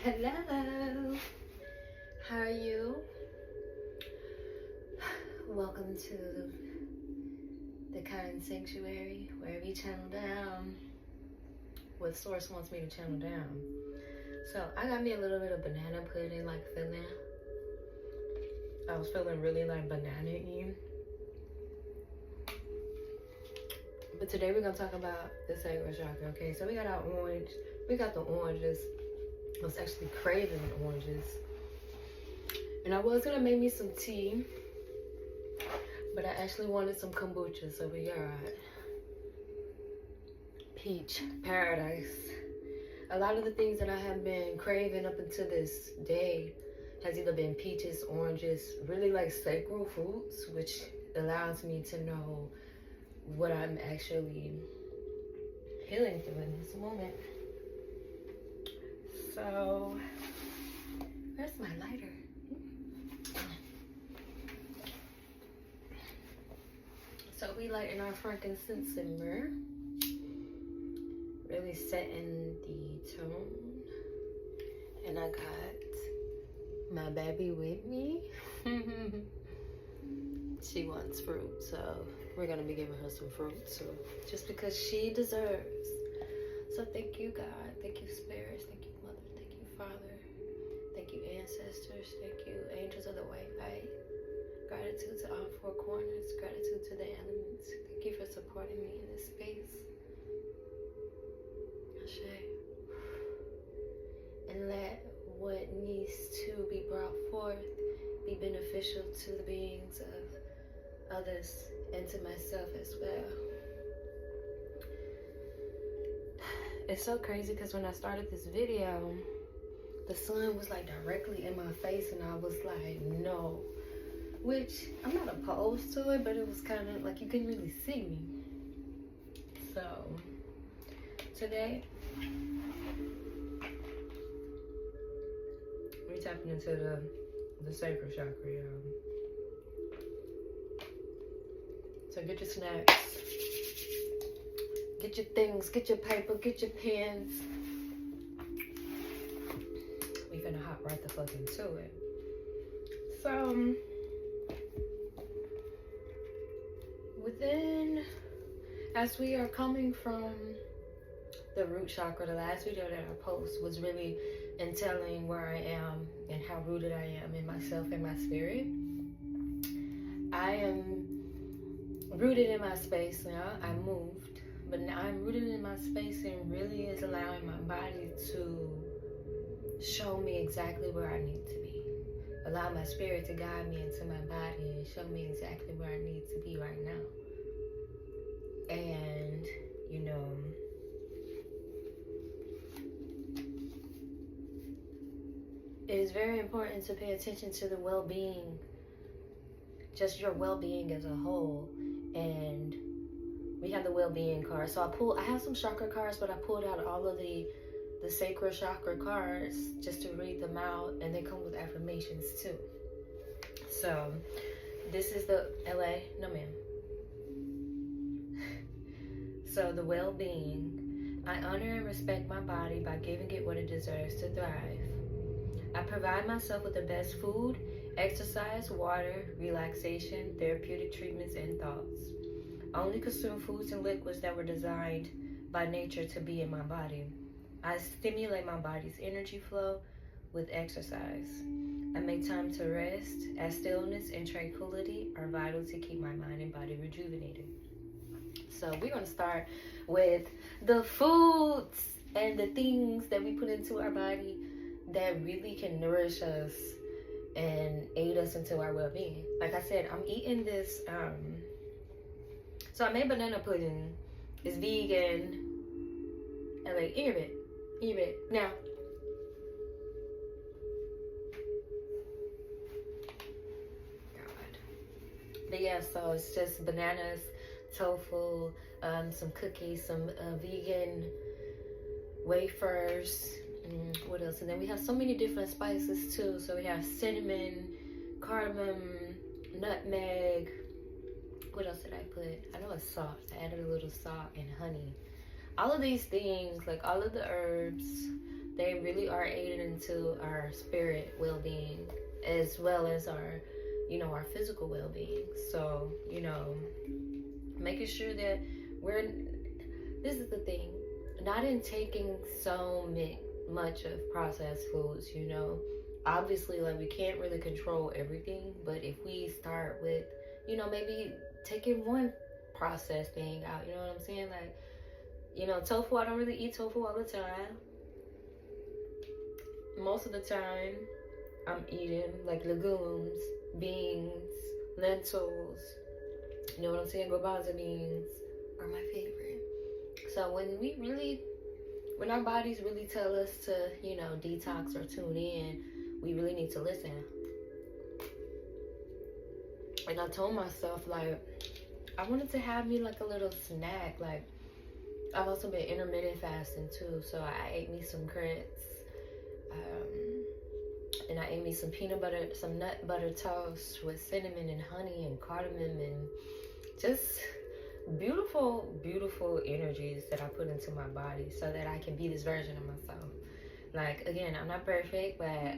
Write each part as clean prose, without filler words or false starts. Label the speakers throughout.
Speaker 1: Hello, how are you? Welcome to the kind sanctuary where we channel down what source wants me to channel down. So I got me a little bit of banana pudding, like feeling. I was feeling really like banana-y. But today we're gonna talk about the Sacral Chakra. Okay, so we got our orange. We got the oranges. I was actually craving oranges, and I was gonna make me some tea, but I actually wanted some kombucha, so we got peach paradise. A lot of the things that I have been craving up until this day has either been peaches, oranges, really like sacral fruits, which allows me to know what I'm actually healing through in this moment. So, where's my lighter? So we lighting our frankincense and myrrh, really setting the tone. And I got my baby with me. She wants fruit, so we're gonna be giving her some fruit, so just because she deserves. So thank you, God. Thank you, spirits. Thank you, Mother. Thank you, Father. Thank you, ancestors. Thank you, angels of the white light. Gratitude to all four corners. Gratitude to the elements. Thank you for supporting me in this space. Ashe. And let what needs to be brought forth be beneficial to the beings of others and to myself as well. It's so crazy because when I started this video, the sun was like directly in my face and I was like, no. Which, I'm not opposed to it, but it was kind of like you couldn't really see me. So, today, we're tapping into the Sacral Chakra, y'all. So get your snacks, get your things, get your paper, get your pens. We're gonna hop right the fuck into it. So, as we are coming from the root chakra, the last video that I posted was really in telling where I am and how rooted I am in myself and my spirit. I am rooted in my space now. I moved, but now I'm rooted in my space and really is allowing my body to show me exactly where I need to be. Allow my spirit to guide me into my body and show me exactly where I need to be right now. And, you know, it is very important to pay attention to the well-being, just your well-being as a whole. And we have the well-being card. So I have some chakra cards, but I pulled out all of the sacral chakra cards just to read them out, and they come with affirmations too. So this is the LA, no ma'am. So the well-being, I honor and respect my body by giving it what it deserves to thrive. I provide myself with the best food, exercise, water, relaxation, therapeutic treatments, and thoughts. I only consume foods and liquids that were designed by nature to be in my body. I stimulate my body's energy flow with exercise. I make time to rest, as stillness and tranquility are vital to keep my mind and body rejuvenated. So we're going to start with the foods and the things that we put into our body that really can nourish us and aid us into our well-being. Like I said, I'm eating this, so I made banana pudding. It's vegan. And like, eat it. Now, God. But yeah, so it's just bananas, tofu, some cookies, some vegan wafers. What else? And then we have so many different spices too. So we have cinnamon, cardamom, nutmeg. What else did I put? I know it's salt. I added a little salt and honey. All of these things, like all of the herbs, they really are aided into our spirit well-being as well as our, our physical well-being. So, making sure that this is the thing, not in taking so much of processed foods, obviously, like, we can't really control everything, but if we start with, maybe taking one processed thing out, you know what I'm saying? Like, tofu, I don't really eat tofu all the time. Most of the time, I'm eating like legumes, beans, lentils, you know what I'm saying? Garbanzo beans are my favorite. So when our bodies really tell us to, detox or tune in, we really need to listen. And I told myself, like, I wanted to have me like a little snack. Like, I've also been intermittent fasting too, so I ate me some grits, and I ate me some some nut butter toast with cinnamon and honey and cardamom and just beautiful, beautiful energies that I put into my body so that I can be this version of myself. Like, again, I'm not perfect, but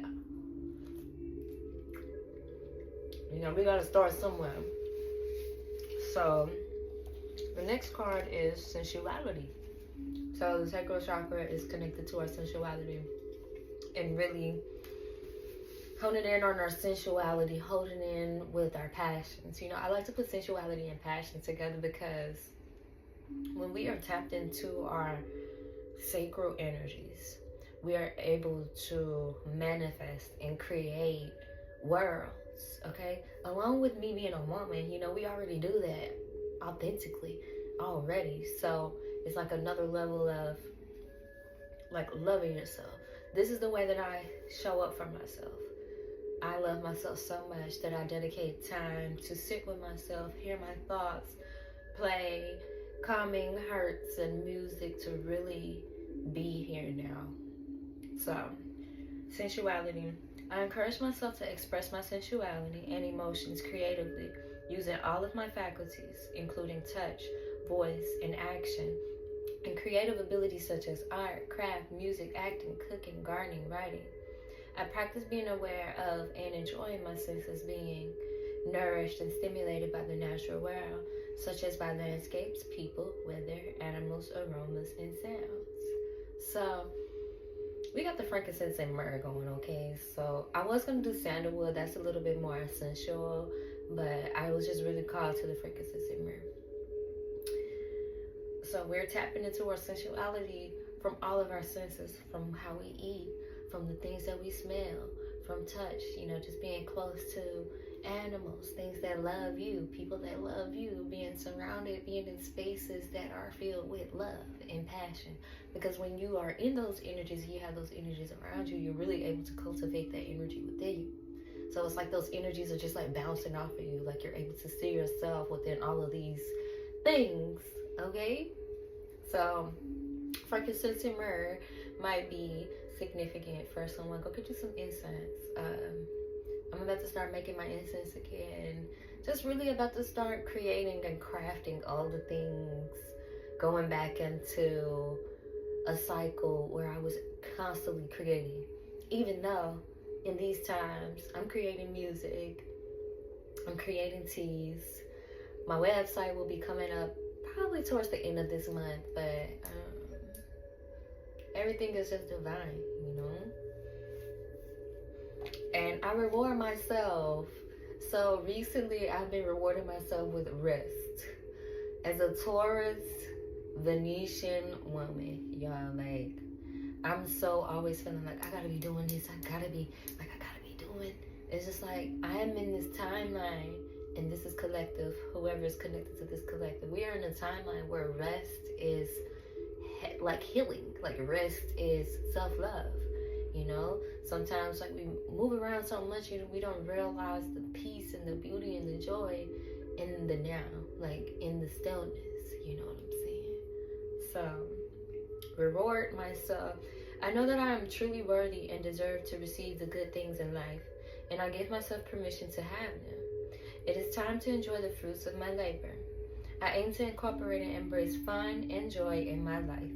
Speaker 1: we gotta start somewhere. So the next card is sensuality. So the sacral chakra is connected to our sensuality and really honing in on our sensuality, holding in with our passions. I like to put sensuality and passion together because when we are tapped into our sacral energies, we are able to manifest and create worlds, okay? Along with me being a woman, we already do that authentically already. So it's like another level of like loving yourself. This is the way that I show up for myself. I love myself so much that I dedicate time to sit with myself, hear my thoughts, play calming hertz and music to really be here now. So, sensuality. I encourage myself to express my sensuality and emotions creatively, using all of my faculties, including touch, voice, and action, and creative abilities such as art, craft, music, acting, cooking, gardening, writing. I practice being aware of and enjoying my senses being nourished and stimulated by the natural world, such as by landscapes, people, weather, animals, aromas, and sounds. So, we got the frankincense and myrrh going, okay? So, I was going to do sandalwood. That's a little bit more sensual, but I was just really called to the frankincense and myrrh. So, we're tapping into our sensuality from all of our senses, from how we eat, from the things that we smell, from touch, just being close to animals, things that love you, people that love you, being surrounded, being in spaces that are filled with love and passion. Because when you are in those energies, you have those energies around you, you're really able to cultivate that energy within you. So it's like those energies are just like bouncing off of you, like you're able to see yourself within all of these things, okay? So frankincense and myrrh might be significant for someone. Go get you some incense. I'm about to start making my incense again. Just really about to start creating and crafting all the things, going back into a cycle where I was constantly creating. Even though in these times I'm creating music, I'm creating teas. My website will be coming up probably towards the end of this month, but everything is just divine, And I reward myself. So recently I've been rewarding myself with rest. As a Taurus Venetian woman, y'all, like, I'm so always feeling like I gotta be doing this, I gotta be doing. It's just like I am in this timeline, and this is collective, whoever is connected to this collective. We are in a timeline where rest is like healing, like rest is self-love. Sometimes like we move around so much, we don't realize the peace and the beauty and the joy in the now, like in the stillness, you know what I'm saying? So, reward myself. I know that I am truly worthy and deserve to receive the good things in life, and I give myself permission to have them. It is time to enjoy the fruits of my labor. I aim to incorporate and embrace fun and joy in my life.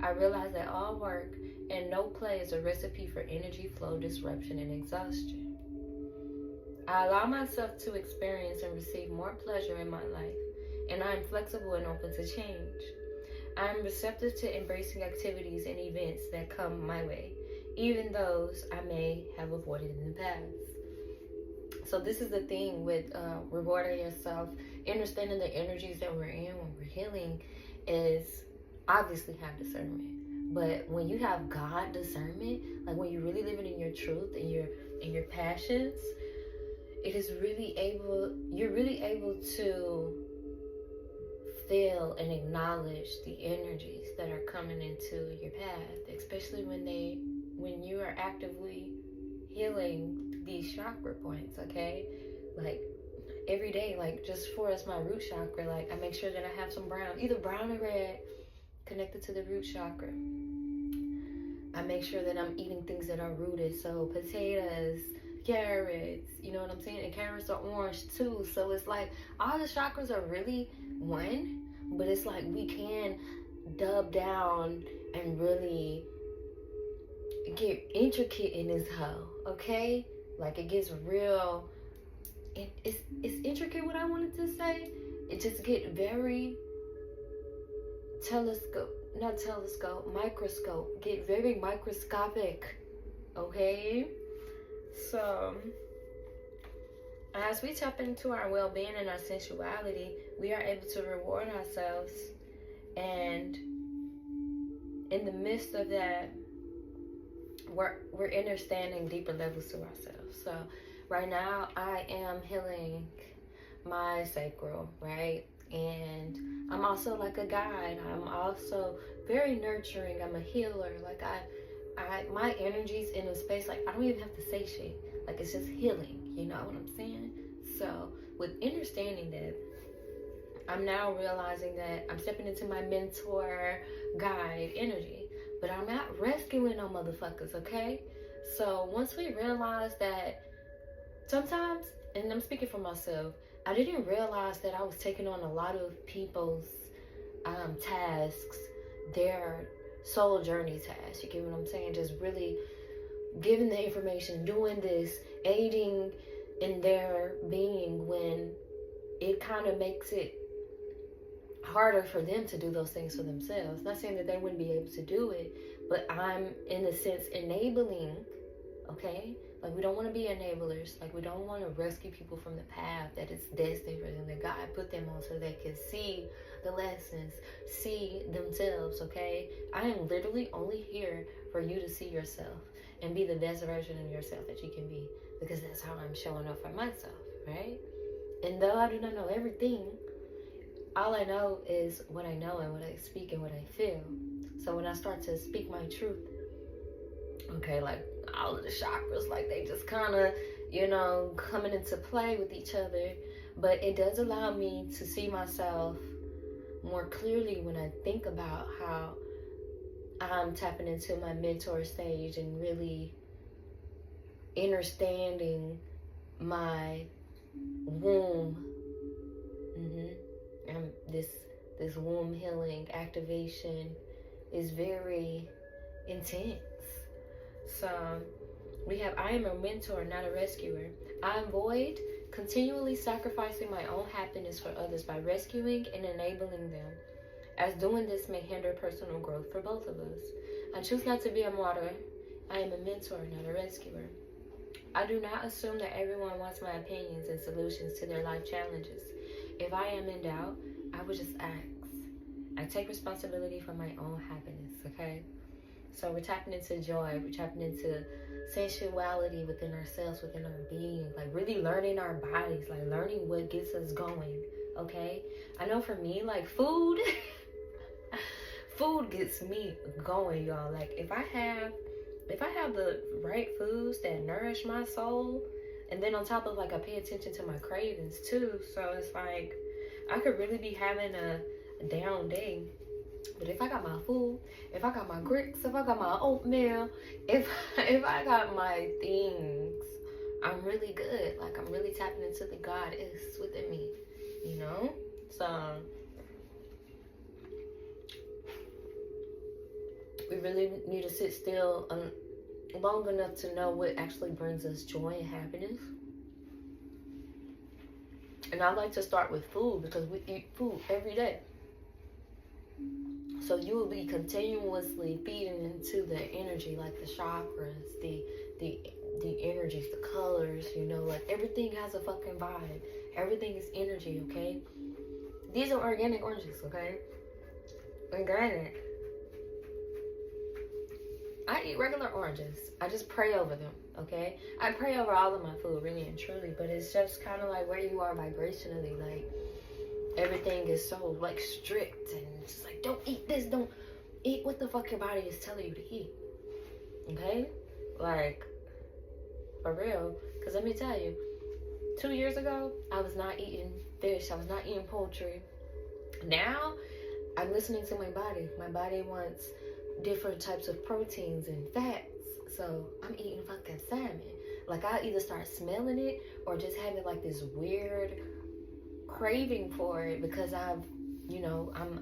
Speaker 1: I realize that all work and no play is a recipe for energy flow disruption and exhaustion. I allow myself to experience and receive more pleasure in my life, and I am flexible and open to change. I am receptive to embracing activities and events that come my way, even those I may have avoided in the past. So this is the thing with rewarding yourself, understanding the energies that we're in when we're healing is obviously have discernment. But when you have God discernment, like when you're really living in your truth and your passions, you're really able to feel and acknowledge the energies that are coming into your path, especially when you are actively healing these chakra points, okay? Like every day, like just for us, my root chakra, like I make sure that I have some brown, either brown or red, connected to the root chakra. I make sure that I'm eating things that are rooted, so potatoes, carrots, you know what I'm saying? And carrots are orange too, so it's like all the chakras are really one, but it's like we can dub down and really get intricate in this hoe, okay? Like it gets real, it's intricate what I wanted to say. It just get very microscope, get very microscopic, okay? So as we tap into our well-being and our sensuality, we are able to reward ourselves, and in the midst of that, we're understanding deeper levels to ourselves. So right now I am healing my sacral, right? And I'm also like a guide. I'm also very nurturing. I'm a healer. Like my energy's in a space like I don't even have to say shit. Like it's just healing. You know what I'm saying? So with understanding that, I'm now realizing that I'm stepping into my mentor guide energy, but I'm not rescuing no motherfuckers, okay? So once we realize that sometimes, and I'm speaking for myself, I didn't realize that I was taking on a lot of people's tasks, their soul journey tasks. You get what I'm saying? Just really giving the information, doing this, aiding in their being when it kind of makes it harder for them to do those things for themselves. Not saying that they wouldn't be able to do it, but I'm in a sense enabling, okay? Like we don't want to be enablers. Like we don't want to rescue people from the path that is destined for them, that God put them on so they can see the lessons, see themselves, okay? I am literally only here for you to see yourself and be the best version of yourself that you can be, because that's how I'm showing up for myself, right? And though I do not know everything, all I know is what I know and what I speak and what I feel. So when I start to speak my truth, okay, like all of the chakras, like they just kind of, you know, coming into play with each other. But it does allow me to see myself more clearly when I think about how I'm tapping into my mentor stage and really understanding my womb. And this womb healing activation is very intense. So we have, I am a mentor, not a rescuer. I avoid continually sacrificing my own happiness for others by rescuing and enabling them, as doing this may hinder personal growth for both of us. I choose not to be a martyr. I am a mentor, not a rescuer. I do not assume that everyone wants my opinions and solutions to their life challenges. If I am in doubt, I would just ask. I take responsibility for my own happiness, okay? So we're tapping into joy. We're tapping into sensuality within ourselves, within our being. Like really learning our bodies, like learning what gets us going, okay? I know for me, like food, food gets me going, y'all. Like if I have the right foods that nourish my soul, and then on top of like I pay attention to my cravings too. So it's like I could really be having a down day, but if I got my food, if I got my grits, if I got my oatmeal, if I got my things, I'm really good. Like I'm really tapping into the God is within me, you know? So We really need to sit still long enough to know what actually brings us joy and happiness. And I like to start with food because we eat food every day. So you will be continuously feeding into the energy, like the chakras, the energies, the colors, you know, like everything has a fucking vibe. Everything is energy, okay? These are organic oranges, okay? And granted, I eat regular oranges. I just pray over them, okay? I pray over all of my food, really and truly, but it's just kind of like where you are vibrationally. Like, everything is so, like, strict, and it's just like, don't eat this, don't eat what the fuck your body is telling you to eat, okay? Like, for real, because let me tell you, 2 years ago, I was not eating fish, I was not eating poultry. Now, I'm listening to my body. My body wants different types of proteins and fats. So I'm eating fucking salmon. Like, I either start smelling it or just having like this weird craving for it because I'm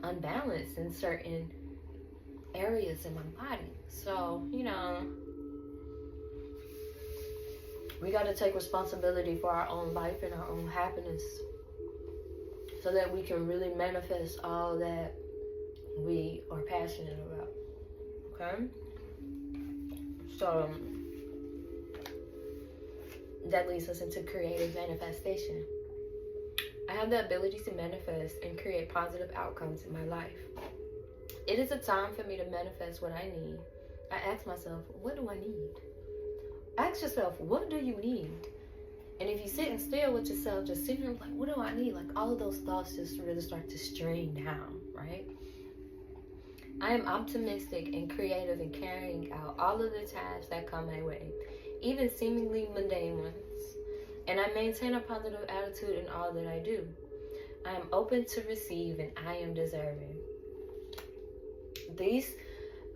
Speaker 1: unbalanced in certain areas in my body. So, we got to take responsibility for our own life and our own happiness so that we can really manifest all that we are passionate about. Okay? So that leads us into creative manifestation. I have the ability to manifest and create positive outcomes in my life. It is a time for me to manifest what I need. I ask myself, what do I need? Ask yourself, what do you need? And if you're sitting still with yourself, just sitting here like, what do I need? Like, all of those thoughts just really start to strain down, right? I am optimistic and creative in carrying out all of the tasks that come my way, even seemingly mundane ones. And I maintain a positive attitude in all that I do. I am open to receive and I am deserving.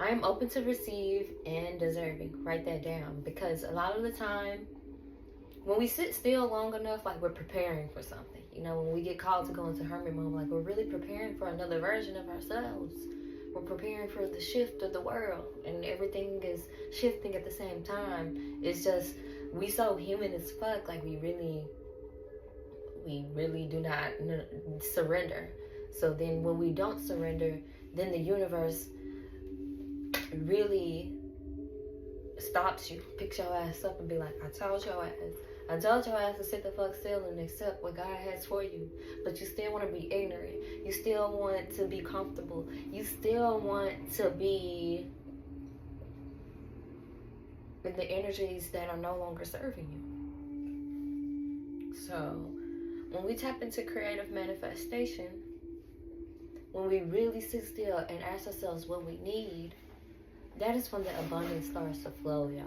Speaker 1: I am open to receive and deserving. Write that down, because a lot of the time, when we sit still long enough, like we're preparing for something. When we get called to go into hermit mode, like we're really preparing for another version of ourselves. We're preparing for the shift of the world, and everything is shifting at the same time. It's just, we so human as fuck, like we really do not surrender. So then when we don't surrender, then the universe really stops you, picks your ass up and be like, I told your ass to sit the fuck still and accept what God has for you. But you still want to be ignorant. You still want to be comfortable. You still want to be with the energies that are no longer serving you. So when we tap into creative manifestation, when we really sit still and ask ourselves what we need, that is when the abundance starts to flow, y'all.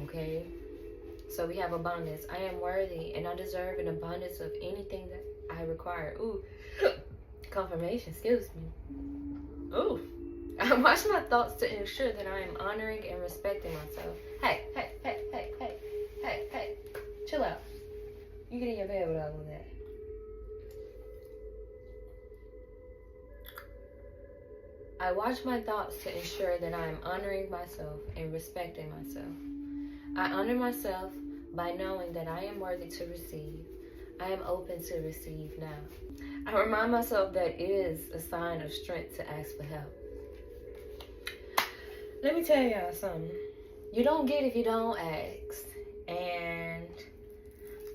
Speaker 1: Okay? So we have abundance. I am worthy and I deserve an abundance of anything that I require. Ooh, confirmation, excuse me. Ooh, I watch my thoughts to ensure that I am honoring and respecting myself. Hey, chill out. You get in your bed with all of that. I watch my thoughts to ensure that I am honoring myself and respecting myself. I honor myself by knowing that I am worthy to receive. I am open to receive now. I remind myself that it is a sign of strength to ask for help. Let me tell y'all something. You don't get if you don't ask. And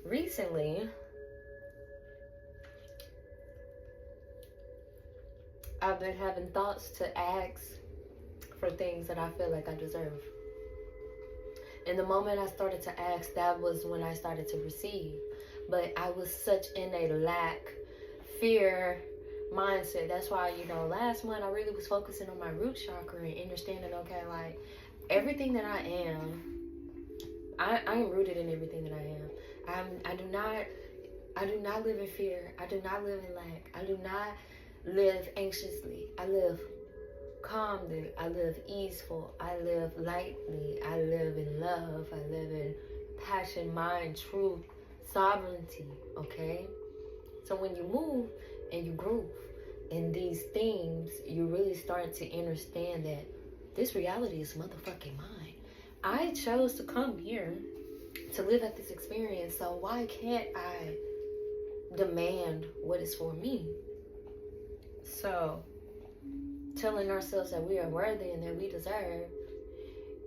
Speaker 1: recently, I've been having thoughts to ask for things that I feel like I deserve. And the moment I started to ask, that was when I started to receive. But I was such in a lack, fear mindset. That's why, last month I really was focusing on my root chakra and understanding, okay, like everything that I am, I am rooted in everything that I am. I do not live in fear. I do not live in lack. I do not live anxiously. I live calmly. I live easeful. I live lightly. I live in love. I live in passion, mind, truth, sovereignty. Okay? So when you move and you groove, in these themes, you really start to understand that this reality is motherfucking mine. I chose to come here to live at this experience, so why can't I demand what is for me? So, telling ourselves that we are worthy and that we deserve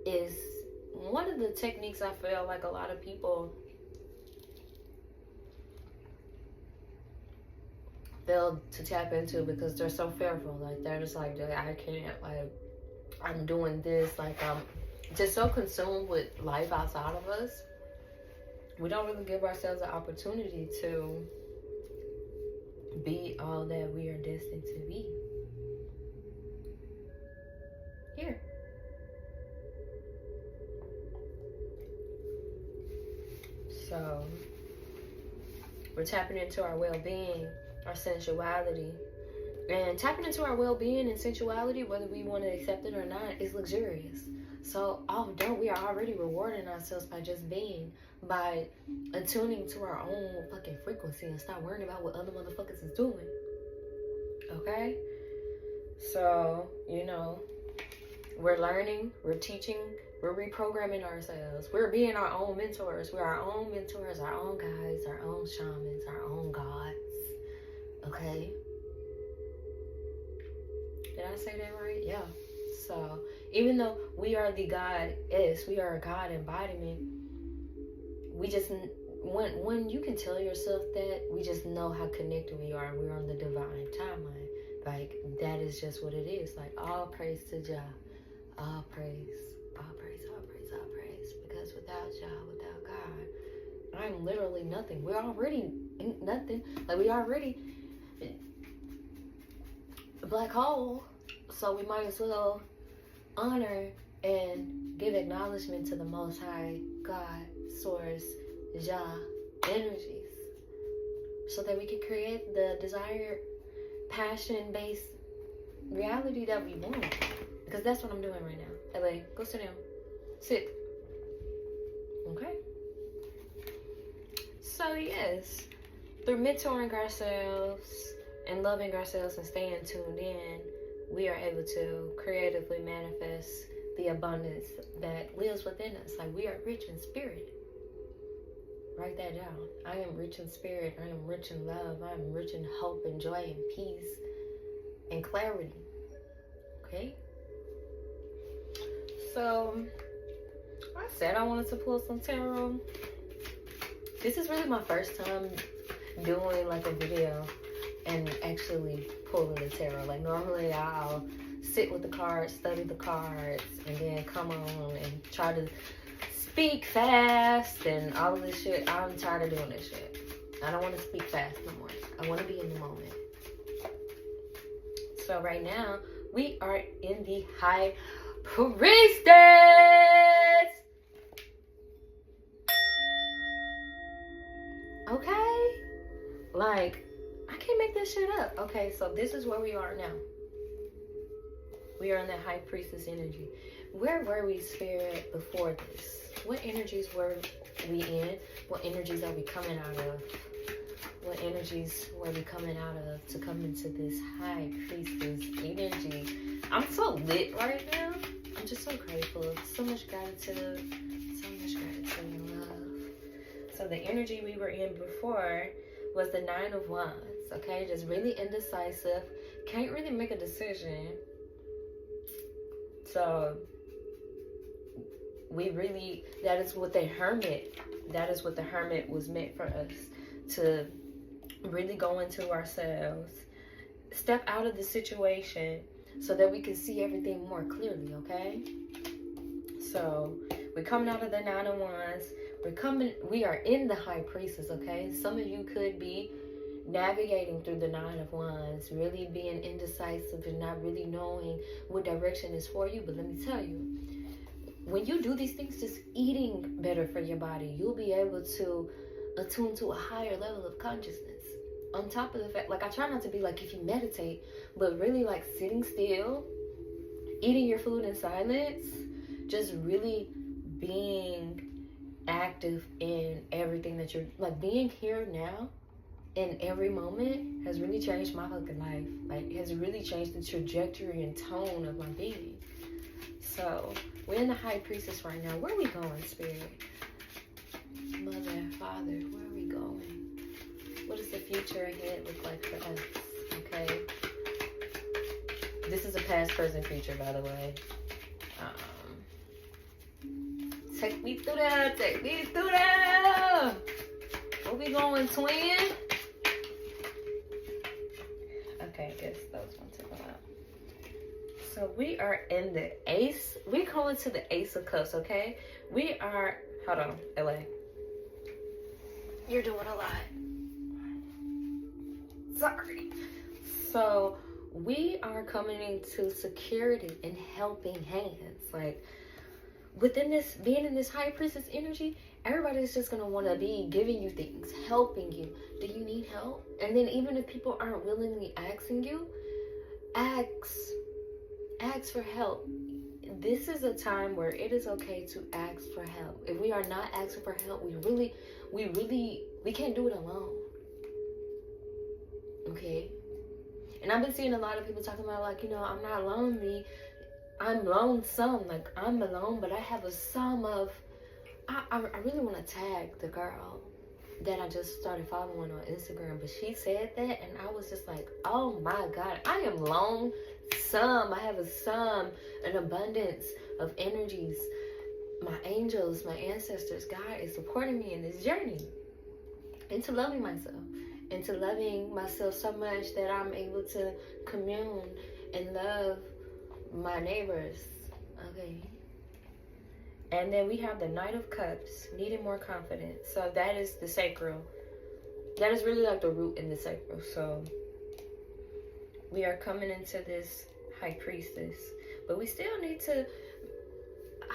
Speaker 1: is one of the techniques I feel like a lot of people fail to tap into because they're so fearful. Like, they're just like, I can't, like, I'm doing this, like, I'm just so consumed with life outside of us. We don't really give ourselves the opportunity to be all that we are destined to be here. So we're tapping into our well-being, our sensuality. And tapping into our well-being and sensuality, whether we want to accept it or not, is luxurious. So although we are already rewarding ourselves by just being, by attuning to our own fucking frequency and stop worrying about what other motherfuckers is doing. Okay? So, you know, we're learning, we're teaching, we're reprogramming ourselves. We're being our own mentors. We're our own mentors, our own guides, our own shamans, our own gods. Okay? Did I say that right? Yeah. So, even though we are the goddess, we are a God embodiment, we just, when you can tell yourself that, we just know how connected we are. We're on the divine timeline. Like, that is just what it is. Like, all praise to Jah. All praise. All praise, all praise, all praise. Because without Jah, without God, I'm literally nothing. We're already nothing. Like, we already a black hole. So we might as well honor and give acknowledgement to the Most High, God, Source, Jah, energies, so that we can create the desired, passion-based reality that we want. Because that's what I'm doing right now. LA, go sit down. Sit. Okay? So yes, through mentoring ourselves and loving ourselves and staying tuned in, we are able to creatively manifest the abundance that lives within us. Like, we are rich in spirit. Write that down. I am rich in spirit. I am rich in love. I am rich in hope and joy and peace and clarity. Okay? So, I said I wanted to pull some tarot. This is really my first time doing like a video and actually pulling the tarot. Like, normally I'll sit with the cards, study the cards, and then come on and try to speak fast and all of this shit. I'm tired of doing this shit. I don't want to speak fast no more. I want to be in the moment. So right now, we are in the High Priestess. Okay? Like, I can't make this shit up. Okay, so this is where we are now. We are in the High Priestess energy. Where were we, Spirit, before this? What energies were we in? What energies are we coming out of? What energies were we coming out of to come into this High Priestess energy? I'm so lit right now. I'm just so grateful. So much gratitude. So much gratitude and love. So the energy we were in before was the Nine of Wands. Okay, just really indecisive. Can't really make a decision. So we really, that is what the Hermit was meant for us, to really go into ourselves, step out of the situation so that we can see everything more clearly, okay? So we're coming out of the Nine of Wands. We are in the High Priestess, okay? Some of you could be navigating through the Nine of Wands, really being indecisive and not really knowing what direction is for you. But let me tell you, when you do these things, just eating better for your body, you'll be able to attune to a higher level of consciousness. On top of the fact, like, I try not to be like, if you meditate, but really like sitting still, eating your food in silence, just really being active in everything that you're, like, being here now in every moment has really changed my fucking life. Like, has really changed the trajectory and tone of my being. So, we're in the High Priestess right now. Where are we going, Spirit? Mother, Father, where are we going? What does the future ahead look like for us? Okay. This is a past, present, future, by the way. Take me through that. Take me through that. Where we going, twin? Okay, I guess those ones are going out. So we are in the Ace. We're going to the Ace of Cups, okay? We are, hold on, LA. You're doing a lot. Sorry. So we are coming into security and helping hands. Like, within this, being in this High Priestess energy, everybody's just going to want to be giving you things, helping you. Do you need help? And then even if people aren't willingly asking you, ask for help. This is a time where it is okay to ask for help. If we are not asking for help, we can't do it alone. Okay? And I've been seeing a lot of people talking about, like, you know, I'm not lonely. I'm lonesome. Like, I'm alone, but I have a sum of... I really want to tag the girl that I just started following on Instagram. But she said that, and I was just like, oh my God. I am lonesome. I have a sum, an abundance of energies. My angels, my ancestors, God is supporting me in this journey. Into loving myself. Into loving myself so much that I'm able to commune and love my neighbors. Okay. And then we have the Knight of Cups, needing more confidence. So that is the sacral. That is really like the root in the sacral. So we are coming into this High Priestess. But we still need to,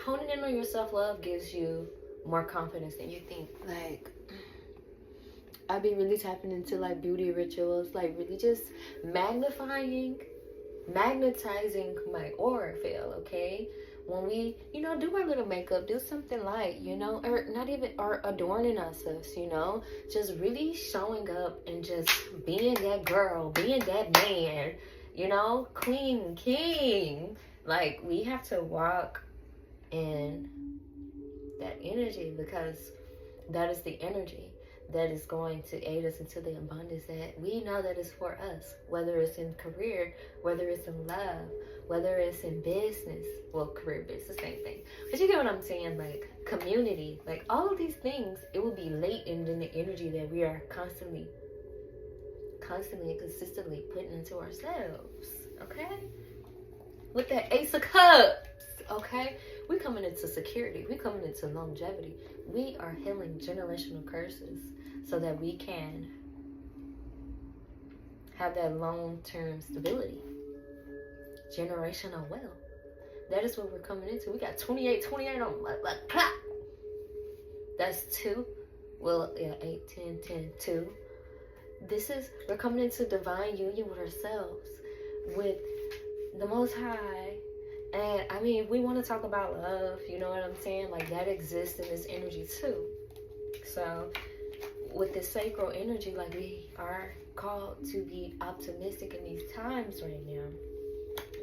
Speaker 1: honing in on your self-love gives you more confidence than you think. Like, I've been really tapping into like beauty rituals, like really just magnetizing my aura field, okay? When we, you know, do our little makeup, do something light, you know, or not even, or adorning ourselves, you know, just really showing up and just being that girl, being that man, you know, queen, king. Like, we have to walk in that energy, because that is the energy that is going to aid us into the abundance that we know that is for us, whether it's in career, whether it's in love, whether it's in business. Well, career, business, same thing. But you get what I'm saying? Like, community, like all of these things, it will be latent in the energy that we are constantly and consistently putting into ourselves, okay? With that Ace of Cups, okay? We're coming into security. We're coming into longevity. We are healing generational curses so that we can have that long-term stability. Generational wealth. That is what we're coming into. We got 28 on like clap. That's 2. Well, yeah, 8, 10, 2. We're coming into divine union with ourselves, with the Most High. And I mean, if we want to talk about love, you know what I'm saying? Like, that exists in this energy too. So with this sacral energy, like, we are called to be optimistic in these times right now.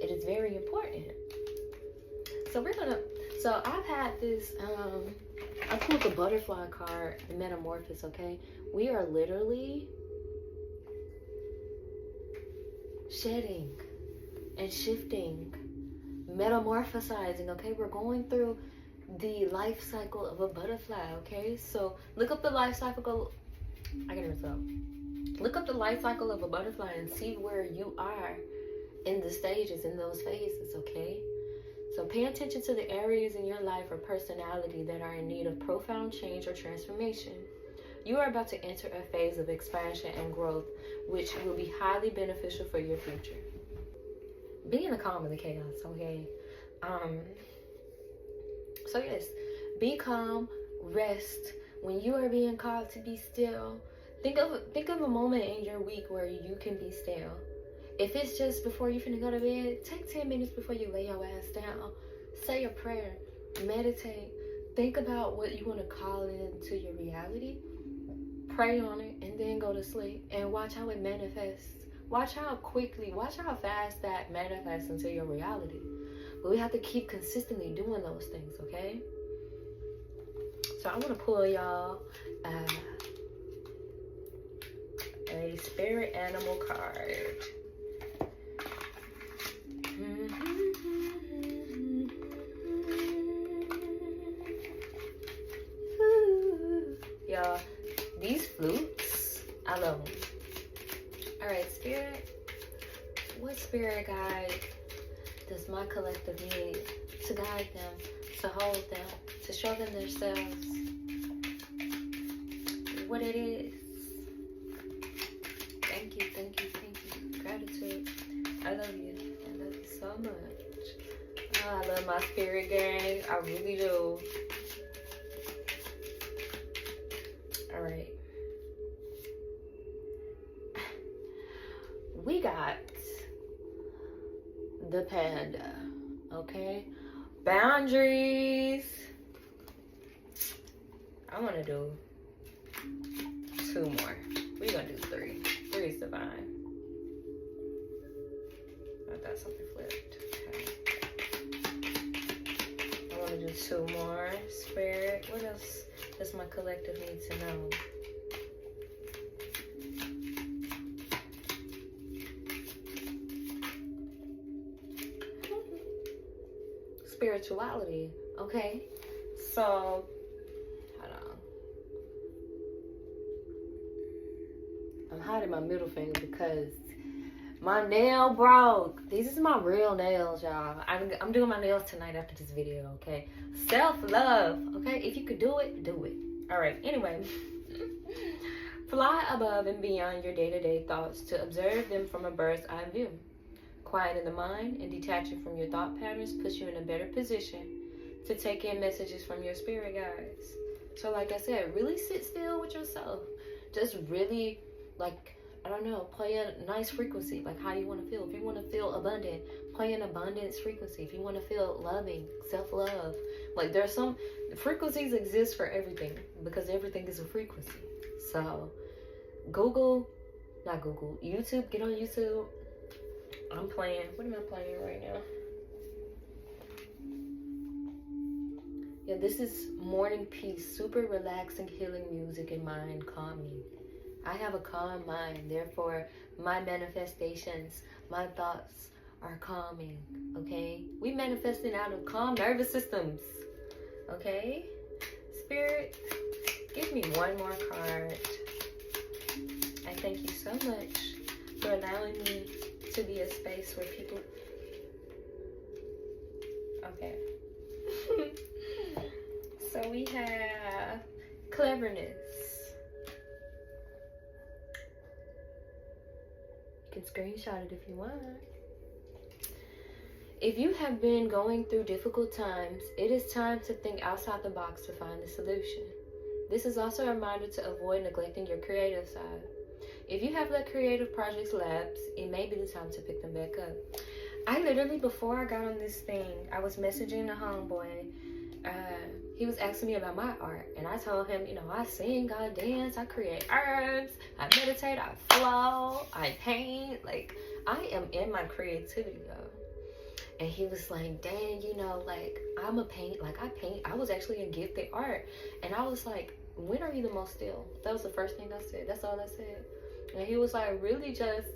Speaker 1: It is very important. So I've had this, I pulled the butterfly card, the metamorphosis, okay? We are literally shedding and shifting, metamorphosizing, okay? We're going through the life cycle of a butterfly, okay? So look up the life cycle. Look up the life cycle of a butterfly and see where you are in the stages, in those phases, okay? So pay attention to the areas in your life or personality that are in need of profound change or transformation. You are about to enter a phase of expansion and growth, which will be highly beneficial for your future. Be in the calm of the chaos, okay? So yes, be calm, rest. When you are being called to be still, think of a moment in your week where you can be still. If it's just before you finna go to bed, take 10 minutes before you lay your ass down. Say a prayer, meditate, think about what you want to call into your reality. pray on it, and then go to sleep and watch how it manifests. Watch how quickly, watch how fast that manifests into your reality. But we have to keep consistently doing those things, okay? So I want to pull y'all a spirit animal card. Y'all, these flutes, I love them. All right, spirit, what spirit guide does my collective need to guide them, to hold them, to show them themselves, what it is? Thank you, thank you, thank you. Gratitude. I love you. I love you so much. Oh, I love my spirit gang. I really do. All right. We got the panda, okay? Boundaries. I want to do 2 more. We're going to do 3. 3 is divine. I thought something flipped. Okay. I want to do 2 more. Spirit. What else does my collective need to know? Spirituality. Okay. So, hold on. I'm hiding my middle finger because my nail broke. These is my real nails, y'all. I'm doing my nails tonight after this video, okay? Self-love, okay? If you could do it, do it. All right, anyway. Fly above and beyond your day-to-day thoughts to observe them from a bird's eye view. Quieting the mind and detaching from your thought patterns puts you in a better position to take in messages from your spirit guides. So like I said, really sit still with yourself. Just really, like, I don't know, play a nice frequency, like how you want to feel. If you want to feel abundant, play an abundance frequency. If you want to feel loving, self-love, like there's some frequencies exist for everything because everything is a frequency. So YouTube, get on YouTube. I'm playing, what am I playing right now? Yeah, this is morning peace, super relaxing, healing music and mind calming. I have a calm mind, therefore my manifestations, my thoughts are calming, okay? We manifesting out of calm nervous systems, okay? Spirit, give me 1 more card. I thank you so much for allowing me to be a space where people, okay. So we have cleverness. You can screenshot it if you want. If you have been going through difficult times, it is time to think outside the box to find the solution. This is also a reminder to avoid neglecting your creative side. If you have let creative projects lapse, it may be the time to pick them back up. I literally, before I got on this thing, I was messaging a homeboy. He was asking me about my art, and I told him, you know, I sing, I dance, I create herbs, I meditate, I flow, I paint. Like, I am in my creativity, though. And he was like, dang, you know, like, I'm a paint, like, I paint. I was actually a gifted art. And I was like, when are you the most still? That was the first thing I said. That's all I said. And he was like, really, just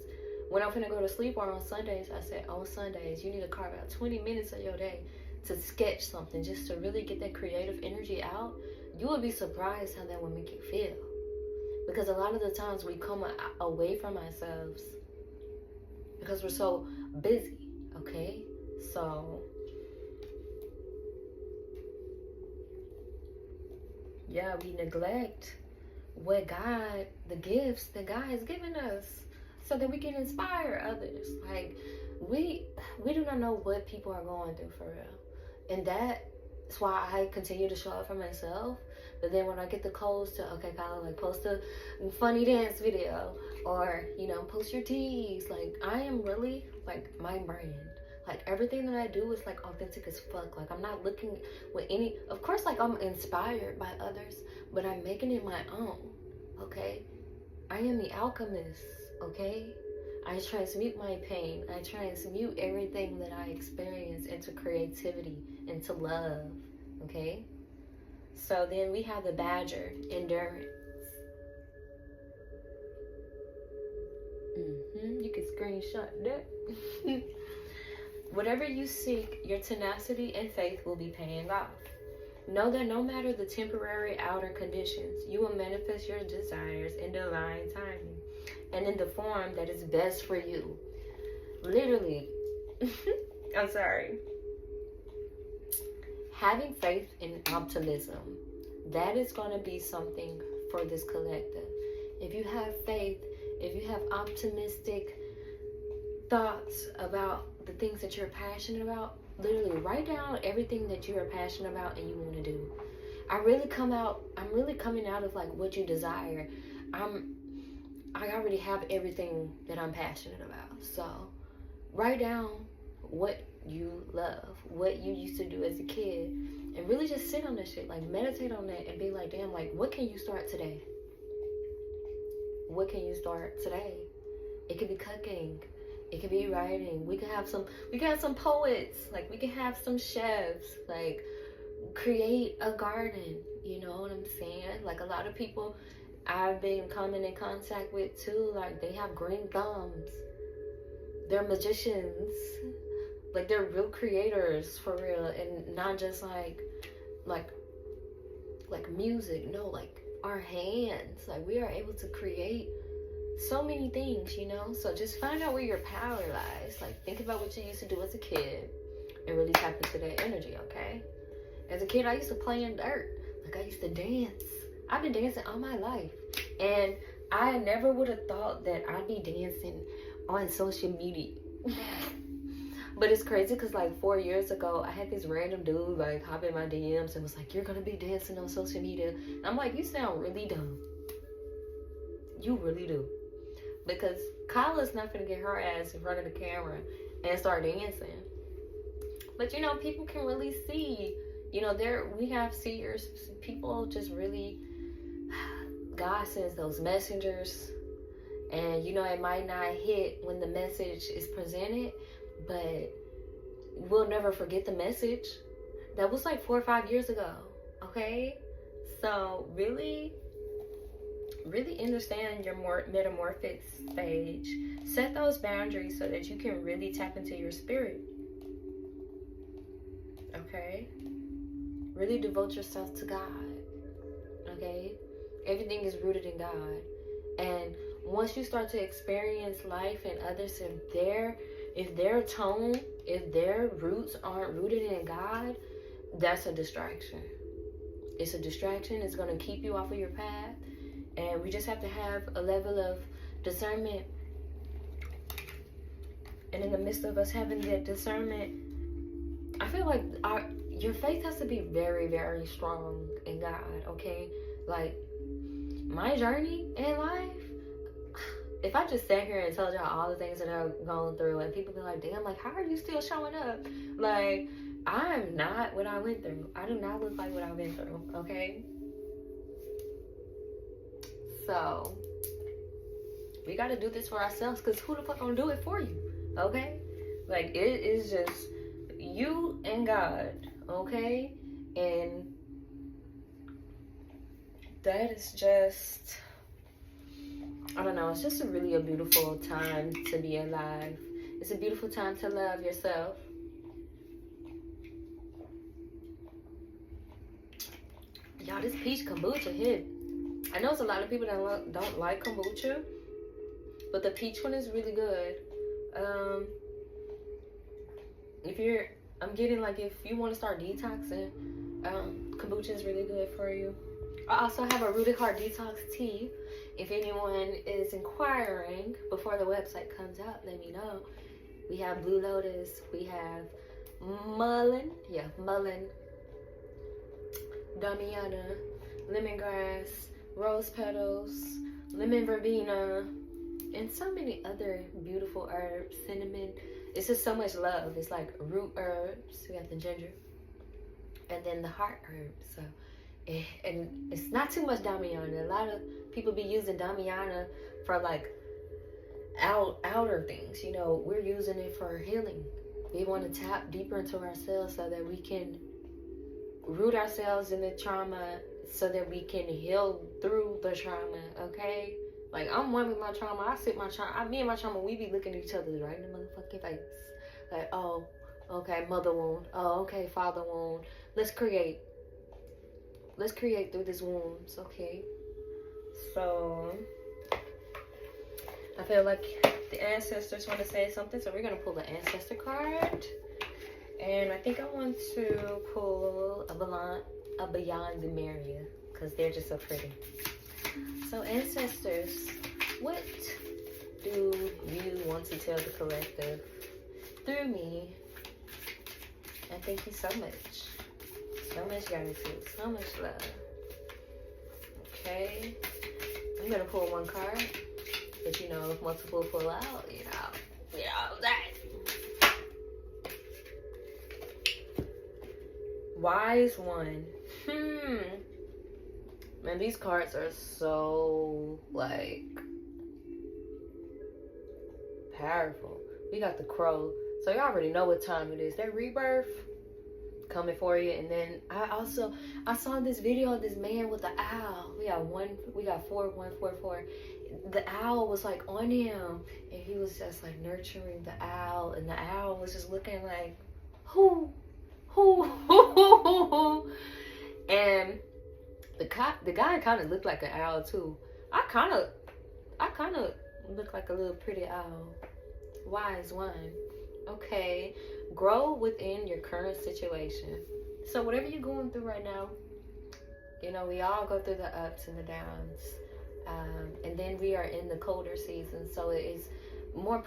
Speaker 1: when I'm finna go to sleep or on Sundays, I said, on Sundays, you need to carve out 20 minutes of your day to sketch something, just to really get that creative energy out. You would be surprised how that would make you feel. Because a lot of the times we come away from ourselves because we're so busy, okay? So, yeah, we neglect what God, the gifts that God has given us so that we can inspire others. Like, we do not know what people are going through for real. And that's why I continue to show up for myself. But then when I get the calls to, okay, Kyla, like, post a funny dance video or, you know, post your teas. Like, I am really, like, my brand. Like, everything that I do is, like, authentic as fuck. Like, I'm not looking with any, of course, like, I'm inspired by others, but I'm making it my own. okay? I am the alchemist, okay? I transmute my pain. I transmute everything that I experience into creativity, into love, okay? So then we have the badger, endurance. You can screenshot that. Whatever you seek, your tenacity and faith will be paying off. Know that no matter the temporary outer conditions, you will manifest your desires in divine timing and in the form that is best for you. Literally. I'm sorry. Having faith and optimism, that is going to be something for this collective. If you have faith, if you have optimistic thoughts about the things that you're passionate about, literally write down everything that you are passionate about and you want to do. I'm really coming out of like what you desire. I already have everything that I'm passionate about. So write down what you love, what you used to do as a kid, and really just sit on that shit, like meditate on that and be like, damn, like what can you start today? What can you start today? It could be cooking. It could be writing. We can have some poets. Like we can have some chefs. Like create a garden. You know what I'm saying? Like a lot of people I've been coming in contact with too, like they have green thumbs. They're magicians. Like they're real creators for real, and not just like music. No, like our hands. Like we are able to create so many things, you know? So just find out where your power lies. Like think about what you used to do as a kid and really tap into that energy, okay? As a kid, I used to play in dirt. Like I used to dance. I've been dancing all my life. And I never would have thought that I'd be dancing on social media. But it's crazy because like 4 years ago, I had this random dude like hop in my DMs and was like, you're going to be dancing on social media. And I'm like, you sound really dumb. You really do. Because Kyla's not going to get her ass in front of the camera and start dancing. But, you know, people can really see, you know, we have seers, people just really, God sends those messengers. And, you know, it might not hit when the message is presented, but we'll never forget the message. That was like 4 or 5 years ago, okay? So, really understand your more metamorphic stage. Set those boundaries so that you can really tap into your spirit. Okay? Really devote yourself to God. Okay? Everything is rooted in God. And once you start to experience life and others, if their roots aren't rooted in God, that's a distraction. It's a distraction. It's going to keep you off of your path. And we just have to have a level of discernment. And in the midst of us having that discernment, I feel like your faith has to be very, very strong in God, okay? Like, my journey in life, if I just sat here and told y'all all the things that I've gone through, and people be like, damn, like, how are you still showing up? Like, I'm not what I went through. I do not look like what I've been through, okay? So, we got to do this for ourselves, because who the fuck gonna do it for you, okay? Like, it is just you and God, okay? And that is just, I don't know, it's just really a beautiful time to be alive. It's a beautiful time to love yourself. Y'all, this peach kombucha hit. I know it's a lot of people that don't like kombucha, but the peach one is really good. If you want to start detoxing, kombucha is really good for you. I also have a Rooted Heart Detox tea. If anyone is inquiring before the website comes out, let me know. We have Blue Lotus, we have mullein, damiana, lemongrass, rose petals, lemon verbena, and so many other beautiful herbs, cinnamon. It's just so much love. It's like root herbs. We got the ginger, and then the heart herbs. So And it's not too much Damiana. A lot of people be using Damiana for like outer things. You know, we're using it for healing. We want to tap deeper into ourselves so that we can root ourselves in the trauma, so that we can heal through the trauma. Okay, like I'm one with my trauma. I sit my trauma. Me and my trauma, we be looking at each other right in the motherfucking face. Like, oh, okay, mother wound. Oh, okay, father wound. Let's create through these wounds. Okay, so I feel like the ancestors want to say something, so we're gonna pull the ancestor card. And I think I want to pull a Beyond the Maria, because they're just so pretty. So ancestors, what do you want to tell the collective through me? And thank you so much. So much gratitude, so much love. Okay. I'm going to pull one card. But you know, if multiple pull out, you know that. Wise one. Man, these cards are so, like, powerful. We got the Crow. So you already know what time it is. That rebirth coming for you. And then I saw this video of this man with the owl. We got 4144. The owl was like on him, and he was just like nurturing the owl, and the owl was just looking like, who. And the guy kind of looked like an owl too. I kind of look like a little pretty owl. Wise one. Okay, grow within your current situation. So whatever you're going through right now, you know, we all go through the ups and the downs. And then we are in the colder season, so it is more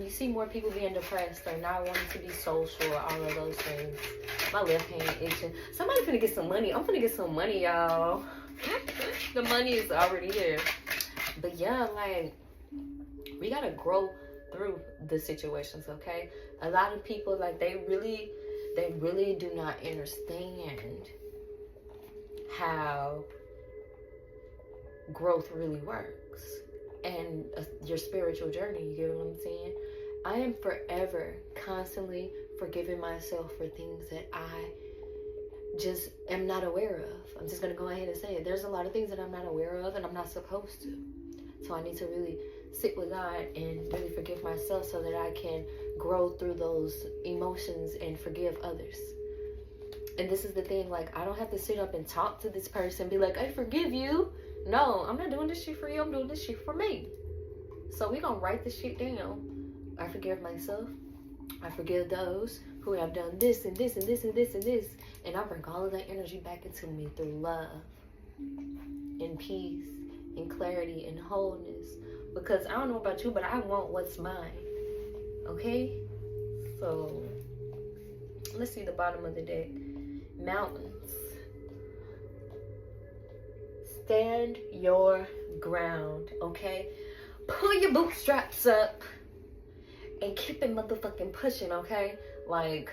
Speaker 1: you see more people being depressed or not wanting to be social or all of those things. My left hand itching. Somebody finna get some money. I'm finna get some money, y'all. The money is already here. But yeah, like, we gotta grow through the situations, okay? A lot of people, like, they really do not understand how growth really works and your spiritual journey. You get what I'm saying? I am forever constantly forgiving myself for things that I just am not aware of. I'm just gonna go ahead and say it. There's a lot of things that I'm not aware of and I'm not supposed to. So I need to really sit with God and really forgive myself so that I can grow through those emotions and forgive others. And this is the thing, like, I don't have to sit up and talk to this person and be like, I forgive you. No, I'm not doing this shit for you. I'm doing this shit for me. So we're going to write this shit down. I forgive myself. I forgive those who have done this and this and this and this and this. And I bring all of that energy back into me through love and peace and clarity and wholeness. Because I don't know about you, but I want what's mine. Okay? So, let's see the bottom of the deck. Mountains. Stand your ground, okay? Pull your bootstraps up and keep it motherfucking pushing, okay? Like,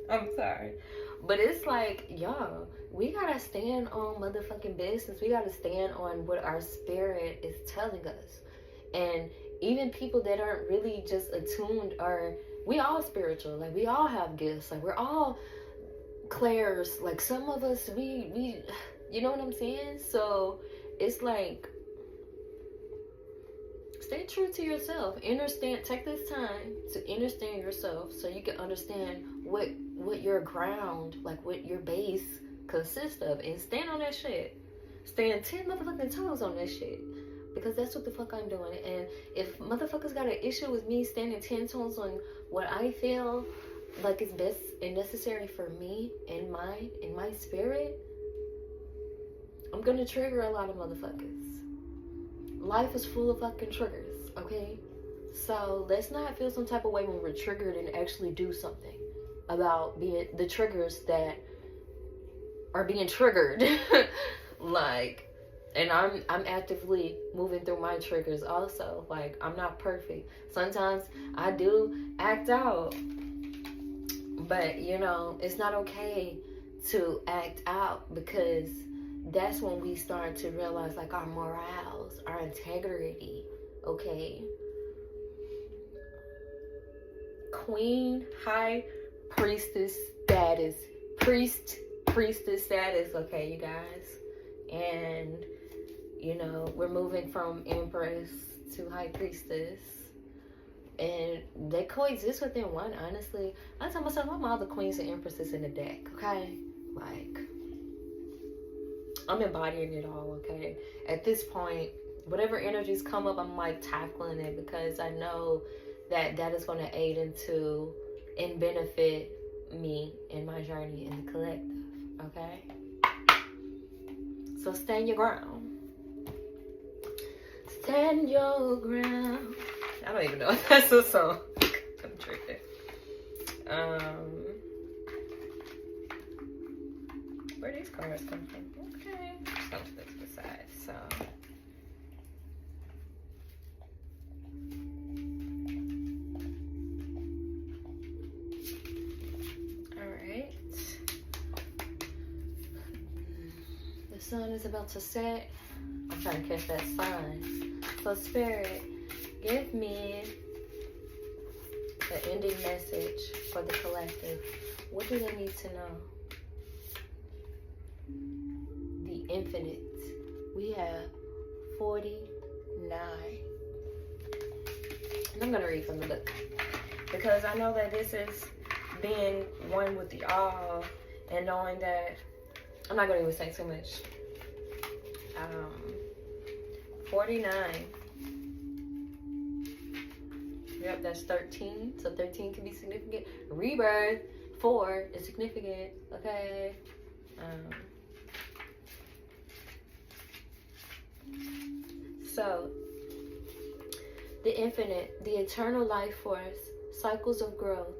Speaker 1: I'm sorry. But it's like, y'all, we gotta stand on motherfucking business. We gotta stand on what our spirit is telling us. And even people that aren't really just attuned we all spiritual. Like, we all have gifts. Like, we're all clairs. Like, some of us, we you know what I'm saying? So it's like, stay true to yourself. Understand, take this time to understand yourself so you can understand what your ground, like what your base consists of, and stand on that shit. Stand 10 motherfucking toes on that shit. Because that's what the fuck I'm doing. And if motherfuckers got an issue with me standing 10 toes on what I feel like is best and necessary for me and my spirit, I'm gonna trigger a lot of motherfuckers. Life is full of fucking triggers, okay? So let's not feel some type of way when we're triggered and actually do something about being the triggers that are being triggered. Like, and I'm actively moving through my triggers also. Like, I'm not perfect. Sometimes I do act out. But, you know, it's not okay to act out, because that's when we start to realize, like, our morals, our integrity, okay? Queen, high priestess status. Priestess status, okay, you guys? And, you know, we're moving from empress to high priestess. And they coexist within one, honestly. I tell myself, I'm all the queens and empresses in the deck, okay? Like, I'm embodying it all, okay? At this point, whatever energies come up, I'm like tackling it, because I know that that is going to aid into and benefit me in my journey in the collective, okay? So stand your ground. Stand your ground. I don't even know if that's a song. I'm tripping. Where these cards come from? Okay. Some things besides. So. Alright. The sun is about to set. I'm trying to catch that sign. So, Spirit, give me the ending message for the collective. What do they need to know? The infinite. We have 49. And I'm going to read from the book, because I know that this is being one with the all, and knowing that I'm not going to even say too much. 49. Yep, that's 13. So 13 can be significant. Rebirth, 4 is significant. Okay. So, the infinite, the eternal life force, cycles of growth,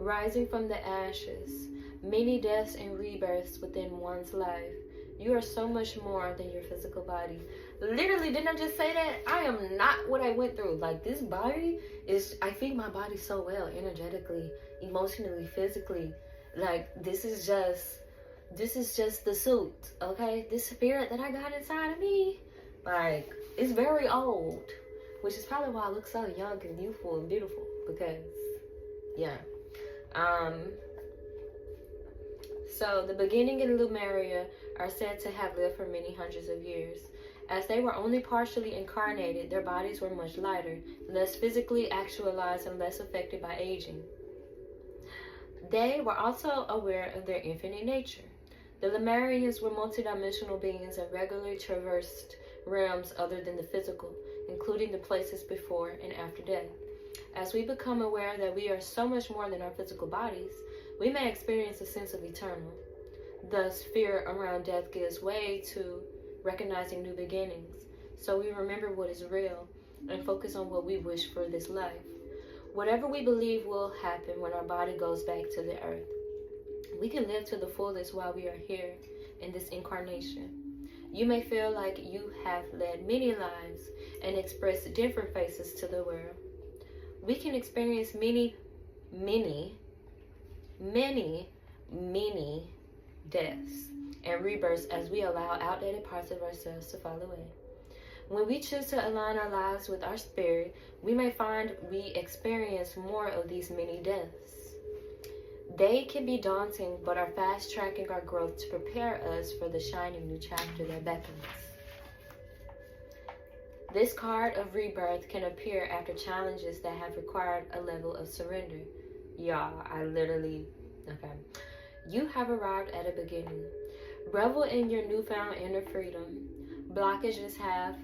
Speaker 1: rising from the ashes, many deaths and rebirths within one's life. You are so much more than your physical body. Literally, didn't I just say that? I am not what I went through. Like, this body is, I feed my body so well, energetically, emotionally, physically. Like, this is just the suit, okay? This spirit that I got inside of me, like, it's very old, which is probably why I look so young and youthful and beautiful, because, yeah. So, the beginning and Lumeria are said to have lived for many hundreds of years. As they were only partially incarnated, their bodies were much lighter, less physically actualized, and less affected by aging. They were also aware of their infinite nature. The Lemurians were multidimensional beings and regularly traversed realms other than the physical, including the places before and after death. As we become aware that we are so much more than our physical bodies, we may experience a sense of eternal. Thus, fear around death gives way to recognizing new beginnings. So we remember what is real and focus on what we wish for this life. Whatever we believe will happen when our body goes back to the earth. We can live to the fullest while we are here in this incarnation. You may feel like you have led many lives and expressed different faces to the world. We can experience many deaths and rebirths as we allow outdated parts of ourselves to fall away. When we choose to align our lives with our spirit, we may find we experience more of these many deaths. They can be daunting, but are fast-tracking our growth to prepare us for the shining new chapter that beckons. This card of rebirth can appear after challenges that have required a level of surrender. Y'all, okay. You have arrived at a beginning. Revel in your newfound inner freedom. Blockages have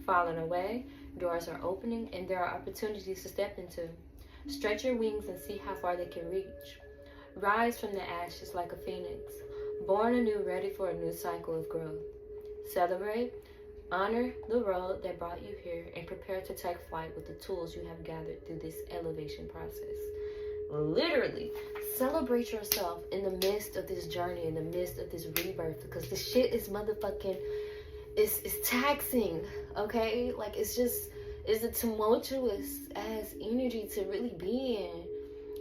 Speaker 1: fallen away, doors are opening, and there are opportunities to step into. Stretch your wings and see how far they can reach. Rise from the ashes like a phoenix, born anew, ready for a new cycle of growth. Celebrate, honor the road that brought you here, and prepare to take flight with the tools you have gathered through this elevation process. Literally, celebrate yourself in the midst of this journey, in the midst of this rebirth, because this shit is motherfucking, it's taxing, okay? Like, it's a tumultuous ass energy to really be in.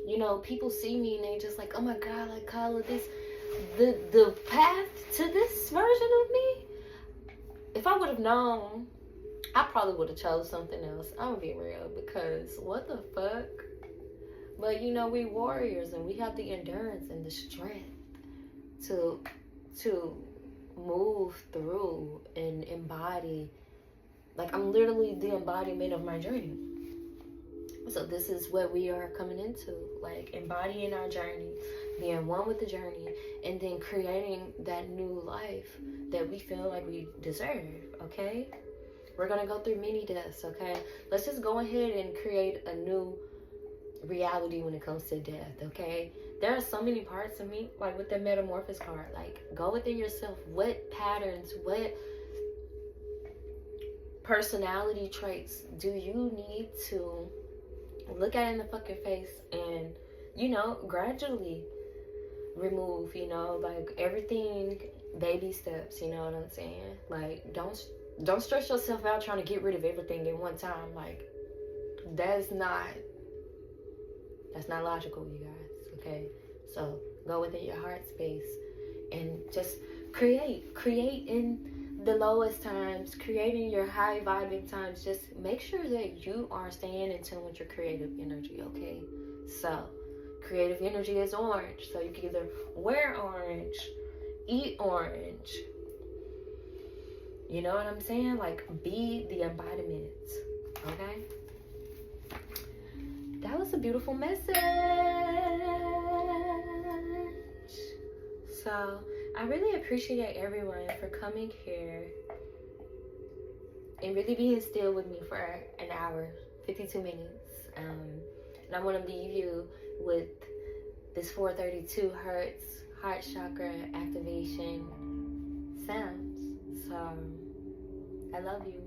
Speaker 1: you know, people see me and they just like, oh my God, like Kyla, this, the path to this version of me. If I would have known, I probably would have chose something else. I'm gonna be real, because what the fuck? But you know, we warriors and we have the endurance and the strength to move through and embody. Like, I'm literally the embodiment of my journey. So this is what we are coming into, like embodying our journey, being one with the journey, and then creating that new life that we feel like we deserve, okay? We're gonna go through many deaths, okay? Let's just go ahead and create a new reality when it comes to death, okay? There are so many parts of me, like with the metamorphosis card, like go within yourself. What patterns, what personality traits do you need to look at in the fucking face and, you know, gradually remove, you know, like everything, baby steps, you know what I'm saying? Like, don't stress yourself out trying to get rid of everything at one time. Like, that's not logical, you guys, okay? So go within your heart space and just create in the lowest times, creating your high vibing times. Just make sure that you are staying in tune with your creative energy, okay? So creative energy is orange, so you can either wear orange, eat orange, you know what I'm saying? Like, be the embodiment, okay? That was a beautiful message. So I really appreciate everyone for coming here and really being still with me for an hour, 52 minutes. And I want to leave you with this 432 hertz heart chakra activation sounds. So I love you.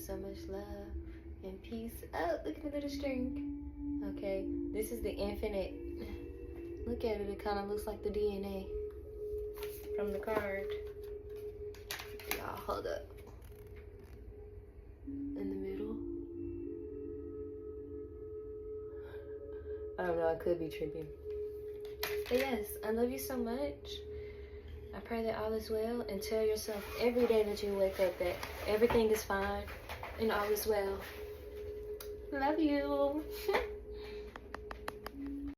Speaker 1: So much love and peace. Oh, look at the little string. Okay, this is the infinite. Look at it, it kind of looks like the DNA from the card. Y'all, hold up. In the middle. I don't know, I could be tripping. But yes, I love you so much. I pray that all is well, and tell yourself every day that you wake up that everything is fine and all is well. Love you.